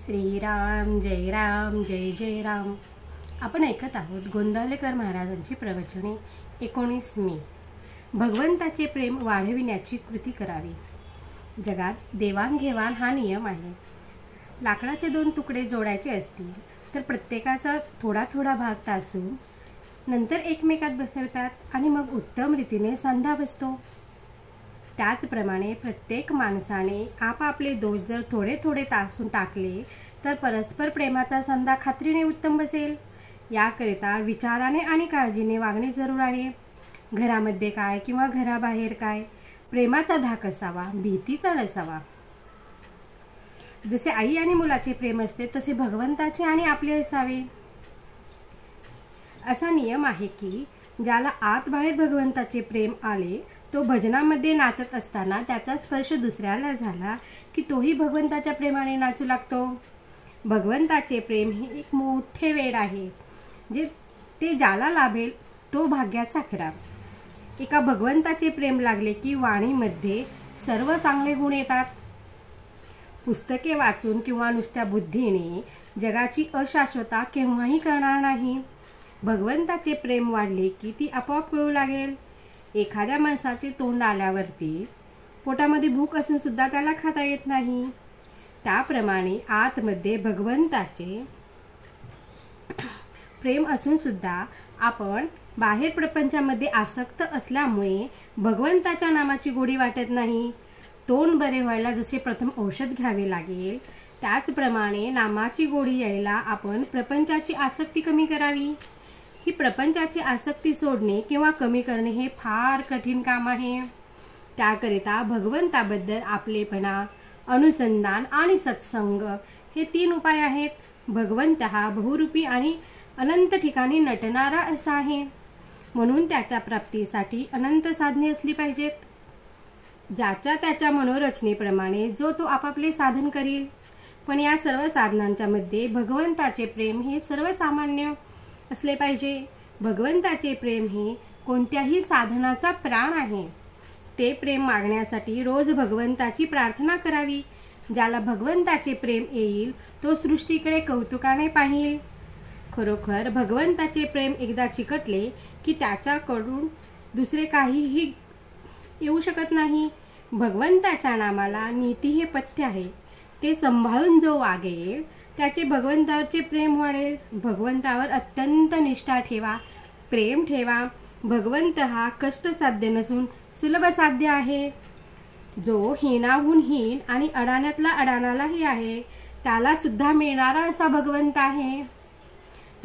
श्रीराम जय राम जय जय राम। आपण ऐकत आहोत गोंदावलेकर महाराजांची प्रवचने। 19 मे। भगवंताचे प्रेम वाढविण्याची कृती करावी। जगात देवाणघेवाण हा नियम आहे। लाकडाचे 2 तुकडे जोडायचे असतील तर प्रत्येकाचा थोडा थोडा भाग तासून नंतर एकमेकात बसवतात आणि मग उत्तम रीतीने सांधा बसतो। त्याचप्रमाणे प्रत्येक माणसाने आपापले दोष जर थोडे थोडे तासून टाकले तर परस्पर प्रेमाचा सांधा खात्रीने उत्तम बसेल। याकरिता विचाराने आणि काळजीने वागणे जरूर आहे। घरामध्ये काय किंवा घराबाहेर काय प्रेमाचा धाक असावा, भीतीचा नसावा। जसे आई आणि मुलाचे प्रेम असते तसे भगवंताचे आणि आपले असावे। असा नियम आहे की ज्याला आत बाहेर भगवंताचे प्रेम आले तो भजनामध्ये नाचत असताना त्याचा स्पर्श दुसऱ्याला झाला की तोही भगवंताच्या प्रेमाने नाचू लागतो। भगवंताचे प्रेम हे एक मोठे वेड आहे जे ते ज्याला लाभेल तो भाग्याचा खरा। एका भगवंताचे प्रेम लागले की वाणीमध्ये सर्व चांगले गुण येतात। पुस्तके वाचून किंवा नुसत्या बुद्धीने जगाची अशाश्वता केव्हाही करणार नाही। भगवंताचे प्रेम वाढले की ती आपोआप कळू लागेल। एखाद्या माणसाचे तोंड आल्यावरती पोटामध्ये भूक असून सुद्धा त्याला खाता येत नाही। त्याप्रमाणे आतमध्ये भगवंताचे प्रेम असून सुद्धा आपण बाहेर प्रपंचामध्ये आसक्त असल्यामुळे भगवंताच्या नामाची गोडी वाटत नाही। तोंड बरे व्हायला जसे प्रथम औषध घ्यावे लागेल त्याचप्रमाणे नामाची गोडी यायला आपण प्रपंचाची आसक्ती कमी करावी। ही प्रपंचाची आसक्ती सोडणे किंवा कमी करणे हे फार कठीण काम आहे। त्याकरिता भगवंताबद्दल आपलेपणा, अनुसंधान आणि सत्संग हे 3 उपाय आहेत। भगवंत हा बहुरूपी आणि अनंत ठिकाणी नटणारा असा आहे, म्हणून त्याच्या प्राप्तीसाठी अनंत साधने असली पाहिजेत। ज्याच्या त्याच्या मनोरचनेप्रमाणे जो तो आपापले साधन करील, पण या सर्व साधनांच्या मध्ये भगवंताचे प्रेम हे सर्वसामान्य असले पाहिजे। भगवंताचे प्रेम हे कोणत्याही साधनाचा प्राण आहे। ते प्रेम मागण्यासाठी रोज भगवंताची प्रार्थना करावी। ज्याला भगवंताचे प्रेम येईल तो सृष्टीकडे कौतुकाने पाहिल। खरोखर भगवंताचे प्रेम एकदा चिकटले की त्याच्याकडून दुसरे काहीही येऊ शकत नाही। भगवंताच्या नामाला नीती हे पथ्य आहे। ते सांभाळून जो वागेल त्याचे भगवंतावरचे प्रेम वाढेल। भगवंतावर अत्यंत निष्ठा ठेवा, प्रेम ठेवा। भगवंत हा कष्टसाध्य नसून सुलभ साध्य आहे। जो हीनाहून हीन आणि अडाण्यातला अडाणालाही आहे त्याला सुद्धा मिळणारा असा भगवंत आहे।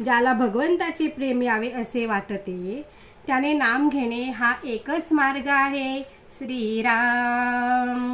ज्याला भगवंताचे प्रेम यावे असे वाटते त्याने नाम घेणे हा एकच मार्ग आहे। श्रीराम।